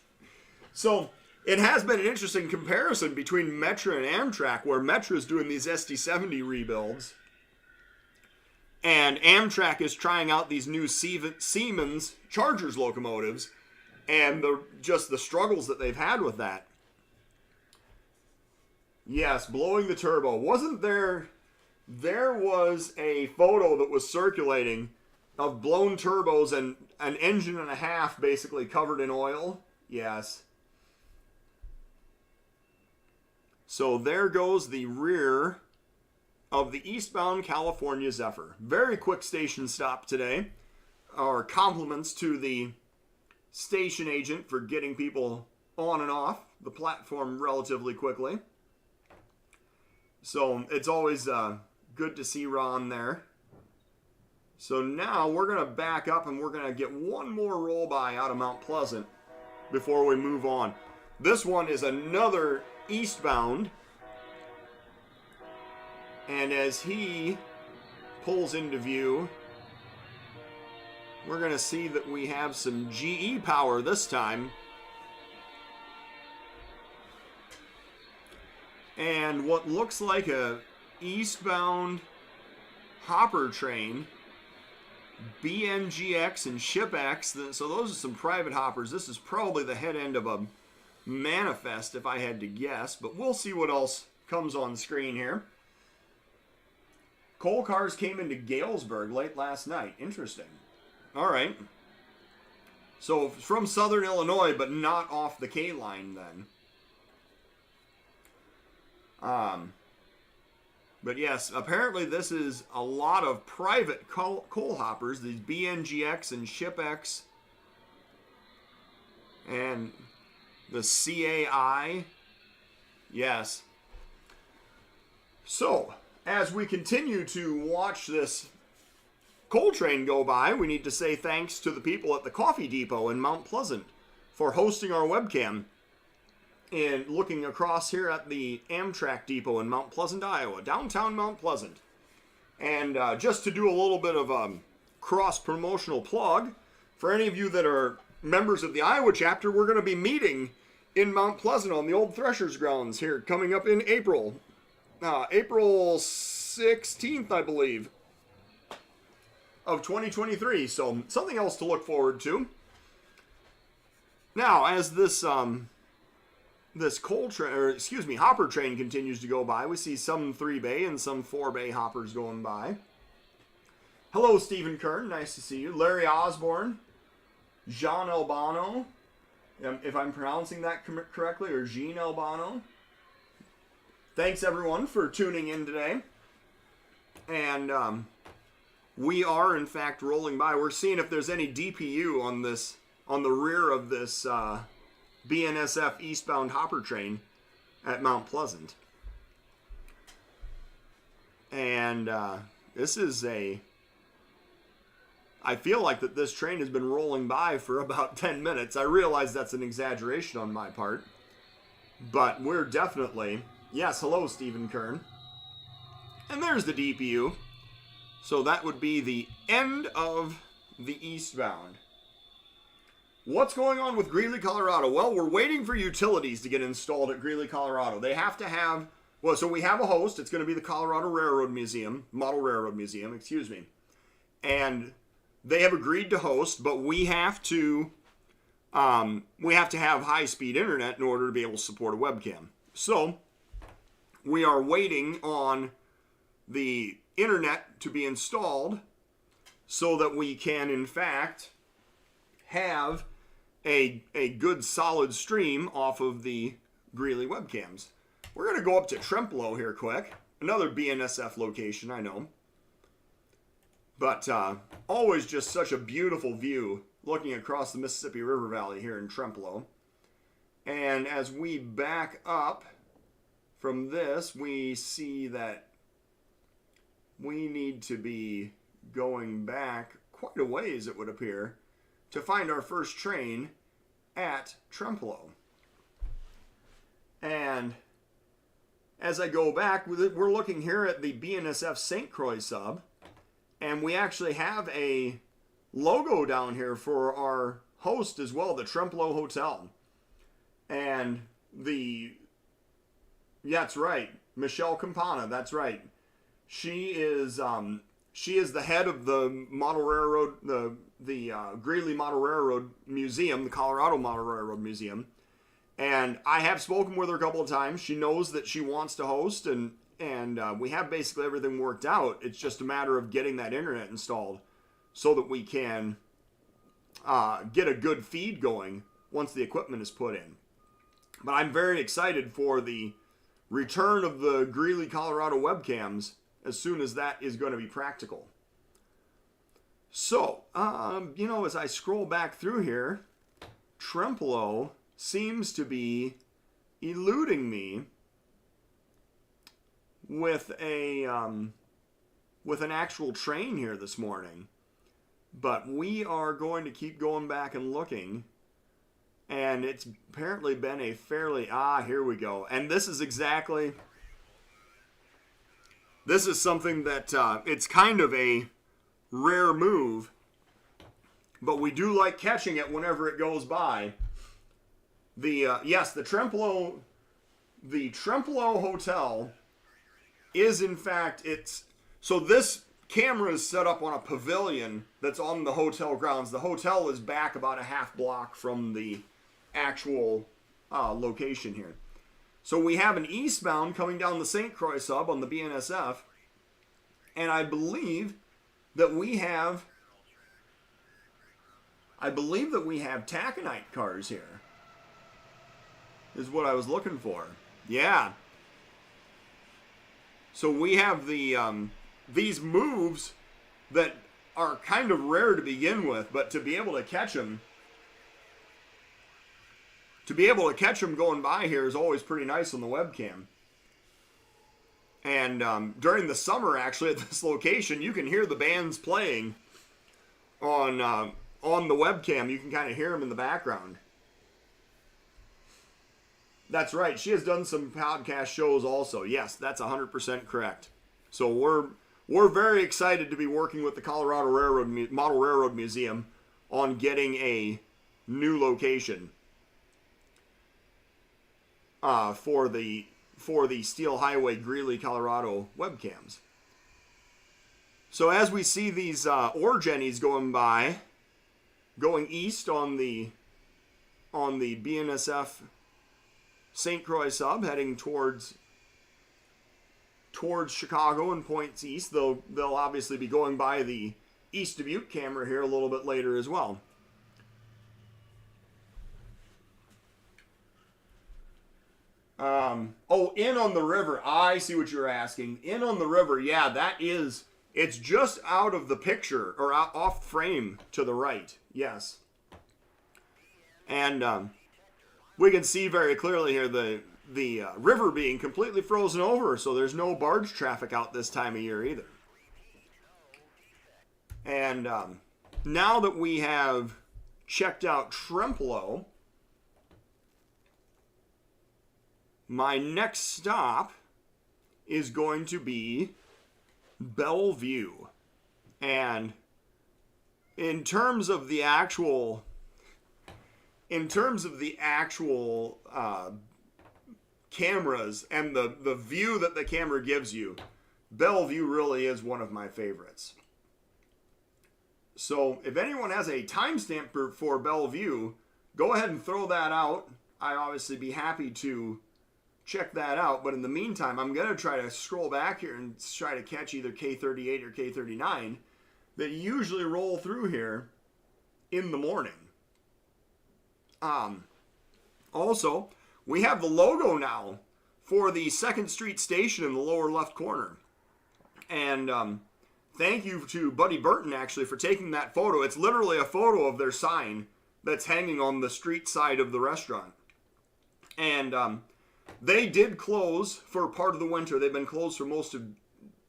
Speaker 2: So it has been an interesting comparison between Metra and Amtrak, where Metra is doing these SD70 rebuilds, and Amtrak is trying out these new Siemens Chargers locomotives, and just the struggles that they've had with that. Yes, blowing the turbo. Wasn't there... There was a photo that was circulating of blown turbos and an engine and a half basically covered in oil. Yes. So there goes the rear of the eastbound California Zephyr. Very quick station stop today. Our compliments to the station agent for getting people on and off the platform relatively quickly. So it's always good to see Ron there. So now we're going to back up and we're going to get one more roll by out of Mount Pleasant before we move on. This one is another eastbound. And as he pulls into view, we're going to see that we have some GE power this time. And what looks like a eastbound hopper train, BNGX and ShipX. So those are some private hoppers. This is probably the head end of a manifest if I had to guess, but we'll see what else comes on screen here. Coal cars came into Galesburg late last night. Interesting. All right. So from southern Illinois, but not off the K line then. But yes, apparently this is a lot of private coal hoppers, these BNGX and ShipX and the CAI. Yes. So, as we continue to watch this coal train go by, we need to say thanks to the people at the Coffee Depot in Mount Pleasant for hosting our webcam. And looking across here at the Amtrak depot in Mount Pleasant, Iowa, downtown Mount Pleasant. And just to do a little bit of cross-promotional plug, for any of you that are members of the Iowa chapter, we're going to be meeting in Mount Pleasant on the old Threshers grounds here, coming up in April. April 16th, I believe, of 2023. So something else to look forward to. Now, as this this hopper train continues to go by, we see some 3-bay and some 4-bay hoppers going by. Hello, Stephen Kern. Nice to see you. Larry Osborne. Jean Albano. If I'm pronouncing that correctly, or Jean Albano. Thanks, everyone, for tuning in today. And we are, in fact, rolling by. We're seeing if there's any DPU on the rear of this BNSF eastbound hopper train at Mount Pleasant. And this is I feel like that this train has been rolling by for about 10 minutes. I realize that's an exaggeration on my part. But we're definitely... Yes, hello, Stephen Kern. And there's the DPU. So that would be the end of the eastbound. What's going on with Greeley, Colorado? Well, we're waiting for utilities to get installed at Greeley, Colorado. They have to have... Well, so we have a host. It's going to be the Colorado Railroad Museum. Model Railroad Museum, excuse me. And they have agreed to host, but we have to have high-speed internet in order to be able to support a webcam. So we are waiting on the internet to be installed so that we can, in fact, have a good solid stream off of the Greeley webcams. We're going to go up to Tremplo here quick. Another BNSF location, I know. But always just such a beautiful view looking across the Mississippi River Valley here in Tremplo. And as we back up from this, we see that we need to be going back quite a ways, it would appear, to find our first train at Tremplo. And as I go back, we're looking here at the BNSF St. Croix sub, and we actually have a logo down here for our host as well, the Tremplo Hotel. And that's right, Michelle Campana, that's right. She is the head of the Model Railroad, the Greeley Model Railroad Museum, the Colorado Model Railroad Museum. And I have spoken with her a couple of times. She knows that she wants to host, and we have basically everything worked out. It's just a matter of getting that internet installed so that we can get a good feed going once the equipment is put in. But I'm very excited for the return of the Greeley, Colorado webcams as soon as that is going to be practical. So, as I scroll back through here, Tremplo seems to be eluding me with an actual train here this morning. But we are going to keep going back and looking. And it's apparently been a fairly... here we go. And this is something that it's kind of a rare move. But we do like catching it whenever it goes by. The Tremplo Hotel is in fact, so this camera is set up on a pavilion that's on the hotel grounds. The hotel is back about a half block from the actual location here. So we have an eastbound coming down the St. Croix sub on the BNSF, and I believe that we have taconite cars here. Is what I was looking for. Yeah. So we have these moves that are kind of rare to begin with, but to be able to catch them going by here is always pretty nice on the webcam. And during the summer, actually, at this location, you can hear the bands playing on the webcam. You can kind of hear them in the background. That's right. She has done some podcast shows also. Yes, that's 100% correct. So we're very excited to be working with the Colorado Model Railroad Museum on getting a new location for the Steel Highway Greeley, Colorado webcams. So as we see these ore jennies going east on the on the BNSF St. Croix sub heading towards Chicago and points east. They'll obviously be going by the East Dubuque camera here a little bit later as well. In on the river. I see what you're asking. In on the river, yeah, it's just out of the picture, or off frame to the right, yes. And we can see very clearly here the river being completely frozen over, so there's no barge traffic out this time of year either. And now that we have checked out Tremplo, my next stop is going to be Bellevue. And in terms of the actual cameras and the view that the camera gives you, Bellevue really is one of my favorites. So if anyone has a timestamp for Bellevue, go ahead and throw that out. I'd obviously be happy to check that out. But in the meantime, I'm going to try to scroll back here and try to catch either K38 or K39 that usually roll through here in the morning. Also, we have the logo now for the 2nd Street station in the lower left corner. And thank you to Buddy Burton, actually, for taking that photo. It's literally a photo of their sign that's hanging on the street side of the restaurant. And they did close for part of the winter. They've been closed for most of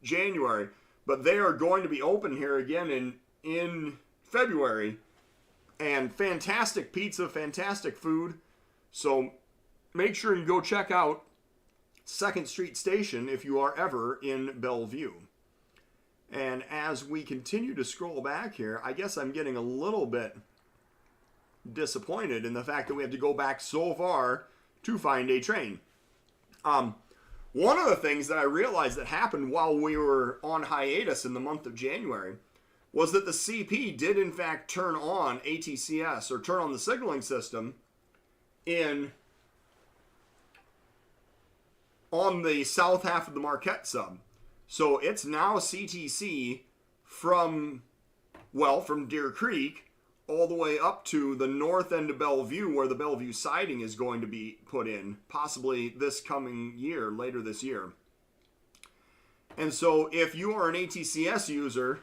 Speaker 2: January. But they are going to be open here again in February. And fantastic pizza, fantastic food. So make sure and go check out 2nd Street Station if you are ever in Bellevue. And as we continue to scroll back here, I guess I'm getting a little bit disappointed in the fact that we have to go back so far to find a train. One of the things that I realized that happened while we were on hiatus in the month of January was that the CP did in fact turn on ATCS, or turn on the signaling system on the south half of the Marquette sub. So it's now CTC from Deer Creek all the way up to the north end of Bellevue, where the Bellevue siding is going to be put in, possibly this coming year, later this year. And so if you are an ATCS user,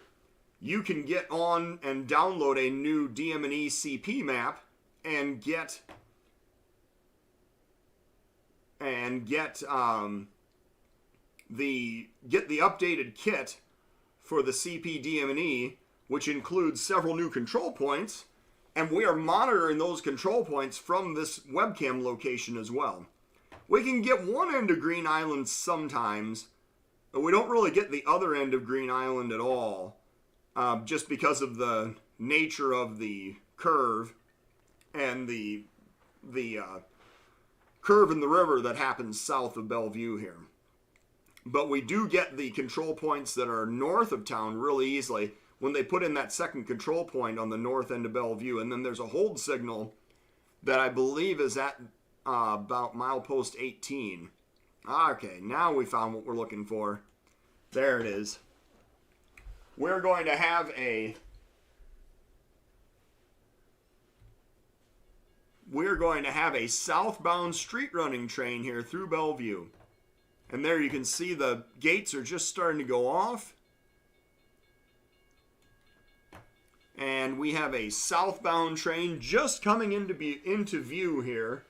Speaker 2: you can get on and download a new DM&E CP map and get the updated kit for the CP DM&E, which includes several new control points, and we are monitoring those control points from this webcam location as well. We can get one end of Green Island sometimes, but we don't really get the other end of Green Island at all, just because of the nature of the curve and the curve in the river that happens south of Bellevue here. But we do get the control points that are north of town really easily when they put in that second control point on the north end of Bellevue. And then there's a hold signal that I believe is at about milepost 18. Okay, now we found what we're looking for. There it is. We're going to have a southbound street running train here through Bellevue. And there you can see the gates are just starting to go off. And we have a southbound train just coming into view here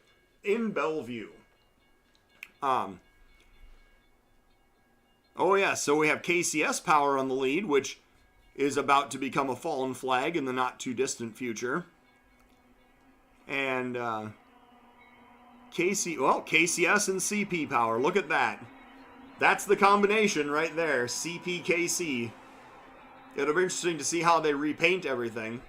Speaker 2: in Bellevue. Oh yeah, so we have KCS Power on the lead, which is about to become a fallen flag in the not too distant future. And KCS and CP Power, look at that. That's the combination right there, CPKC. It'll be interesting to see how they repaint everything.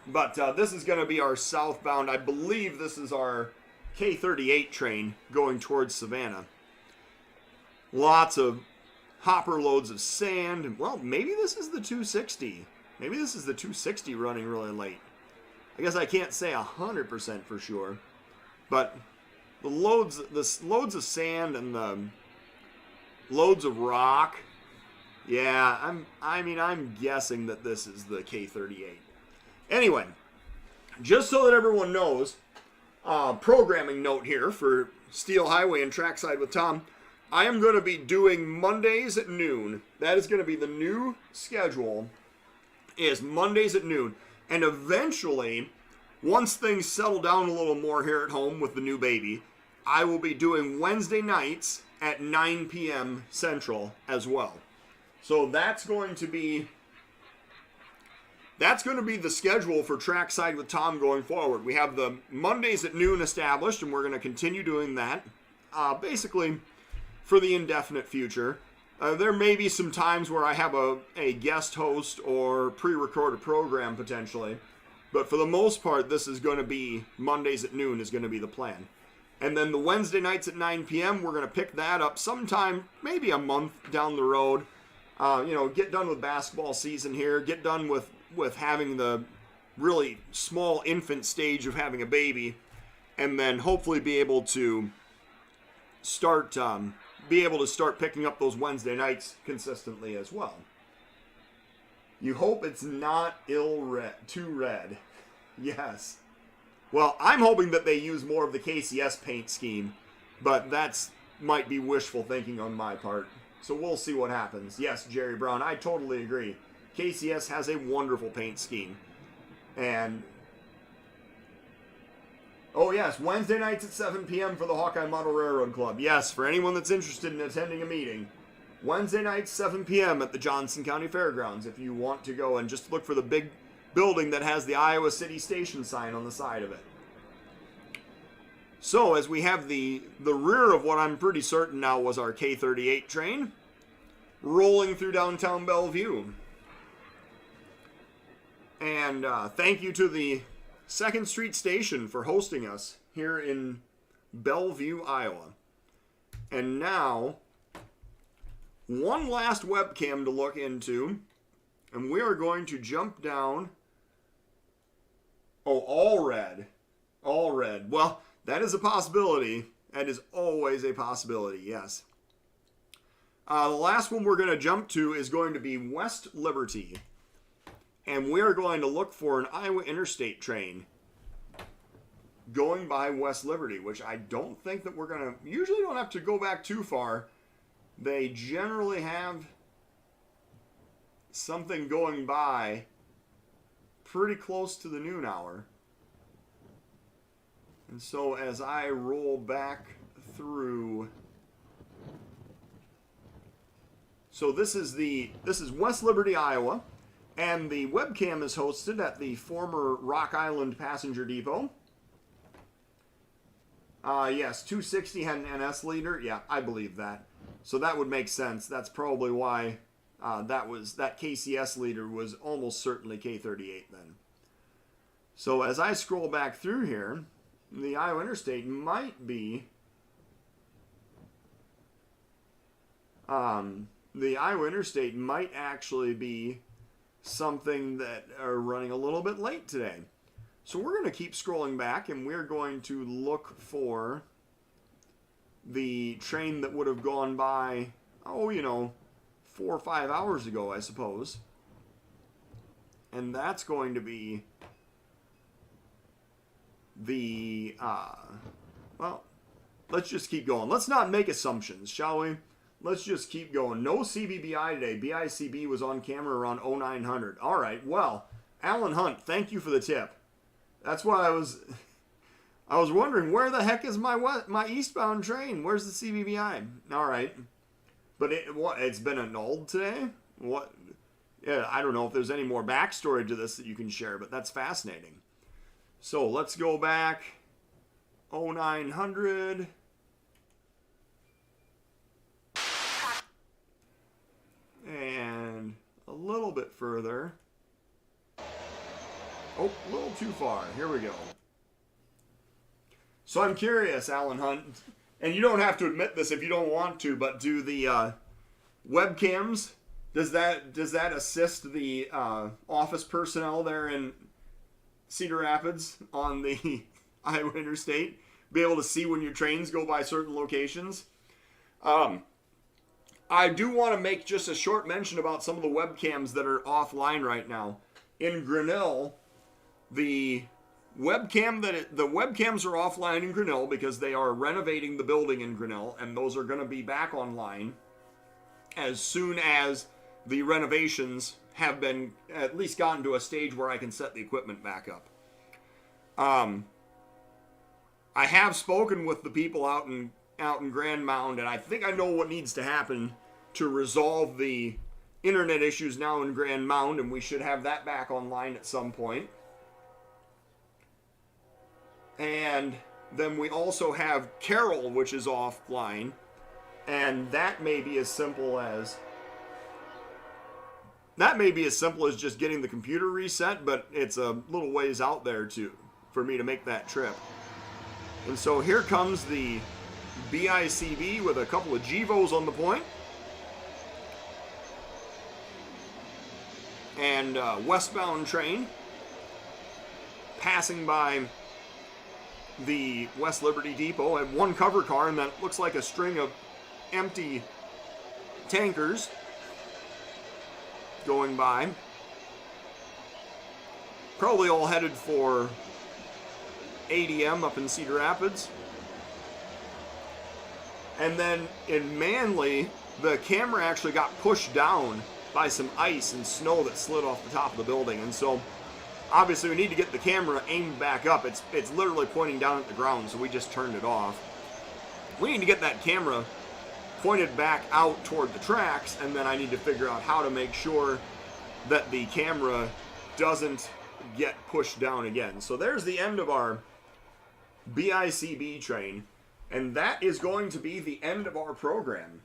Speaker 2: But this is going to be our southbound. I believe this is our K38 train going towards Savannah. Lots of hopper loads of sand. Well, maybe this is the 260. Maybe this is the 260 running really late. I guess I can't say 100% for sure, but the loads of sand and the loads of rock, yeah, I'm guessing that this is the K38. Anyway, just so that everyone knows, programming note here for Steel Highway and Trackside with Tom. I am going to be doing Mondays at noon. That is going to be the new schedule, is Mondays at noon. And eventually, once things settle down a little more here at home with the new baby, I will be doing Wednesday nights at 9 p.m. Central as well. So that's going to be the schedule for Trackside with Tom going forward. We have the Mondays at noon established, and we're going to continue doing that, basically for the indefinite future. There may be some times where I have a guest host or pre-record a program potentially, but for the most part, this is going to be Mondays at noon is going to be the plan. And then the Wednesday nights at 9 p.m., we're going to pick that up sometime, maybe a month down the road. Get done with basketball season here, get done with having the really small infant stage of having a baby, and then hopefully be able to start picking up those Wednesday nights consistently as well. You hope it's not too red. Yes. Well, I'm hoping that they use more of the KCS paint scheme, but that's might be wishful thinking on my part. So we'll see what happens. Yes, Jerry Brown, I totally agree. KCS has a wonderful paint scheme. And, oh yes, Wednesday nights at 7 p.m. for the Hawkeye Model Railroad Club. Yes, for anyone that's interested in attending a meeting. Wednesday nights, 7 p.m. at the Johnson County Fairgrounds if you want to go and just look for the big building that has the Iowa City Station sign on the side of it. So, as we have the rear of what I'm pretty certain now was our K38 train, rolling through downtown Bellevue. And thank you to the 2nd Street Station for hosting us here in Bellevue, Iowa. And now, one last webcam to look into, and we are going to jump down. Oh, all red. All red. Well, that is a possibility. That is always a possibility, yes. The last one we're going to jump to is going to be West Liberty. And we are going to look for an Iowa Interstate train going by West Liberty, which I don't think that we're going to... Usually don't have to go back too far. They generally have something going by pretty close to the noon hour. And so as I roll back through... So this is West Liberty, Iowa. And the webcam is hosted at the former Rock Island Passenger Depot. Yes, 260 had an NS leader. Yeah, I believe that. So that would make sense. That's probably why that KCS leader was almost certainly K38 then. So as I scroll back through here, the Iowa Interstate might be... the Iowa Interstate might actually be something that are running a little bit late today. So we're going to keep scrolling back, and we're going to look for the train that would have gone by, 4 or 5 hours ago, I suppose. And that's going to be the, let's just keep going. Let's not make assumptions, shall we? Let's just keep going. No CBBI today. BICB was on camera around 0900. All right, well, Alan Hunt, thank you for the tip. That's why I was wondering, where the heck is my eastbound train? Where's the CBBI? All right. But it's been annulled today? What? Yeah, I don't know if there's any more backstory to this that you can share, but that's fascinating. So let's go back 0900. And a little bit further. Oh, a little too far. Here we go. So I'm curious, Alan Hunt, and you don't have to admit this if you don't want to, but do the webcams, does that assist the office personnel there in Cedar Rapids on the Iowa Interstate. Be able to see when your trains go by certain locations. I do want to make just a short mention about some of the webcams that are offline right now. In Grinnell, the webcams are offline in Grinnell because they are renovating the building in Grinnell, and those are going to be back online as soon as the renovations have been at least gotten to a stage where I can set the equipment back up. I have spoken with the people out in Grand Mound, and I think I know what needs to happen to resolve the internet issues now in Grand Mound, and we should have that back online at some point. And then we also have Carroll, which is offline, and that may be as simple as just getting the computer reset, but it's a little ways out there too for me to make that trip. And so here comes the BICB with a couple of GEVOs on the point. And westbound train passing by the West Liberty Depot, and one cover car, and that looks like a string of empty tankers going by. Probably all headed for ADM up in Cedar Rapids. And then in Manly, the camera actually got pushed down by some ice and snow that slid off the top of the building. And so obviously we need to get the camera aimed back up. It's literally pointing down at the ground, so we just turned it off. We need to get that camera pointed back out toward the tracks, and then I need to figure out how to make sure that the camera doesn't get pushed down again. So there's the end of our BICB train, and that is going to be the end of our program.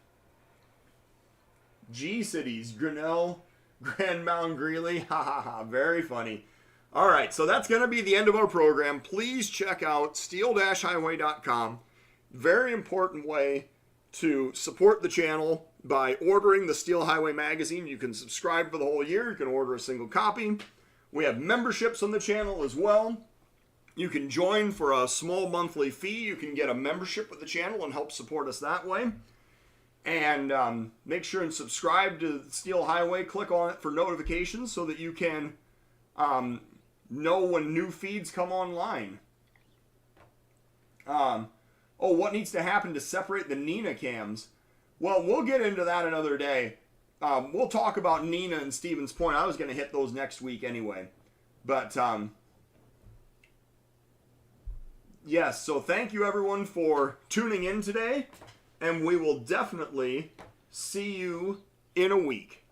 Speaker 2: G-Cities, Grinnell, Grand Mound, Greeley, ha ha ha, very funny. All right, so that's going to be the end of our program. Please check out steel-highway.com. Very important way to support the channel by ordering the Steel Highway magazine. You can subscribe for the whole year. You can order a single copy. We have memberships on the channel as well. You can join for a small monthly fee. You can get a membership with the channel and help support us that way. And make sure and subscribe to Steel Highway. Click on it for notifications so that you can know when new feeds come online. What needs to happen to separate the Nina cams? Well, we'll get into that another day. We'll talk about Nina and Stevens Point. I was going to hit those next week anyway. But, yes, so thank you everyone for tuning in today. And we will definitely see you in a week.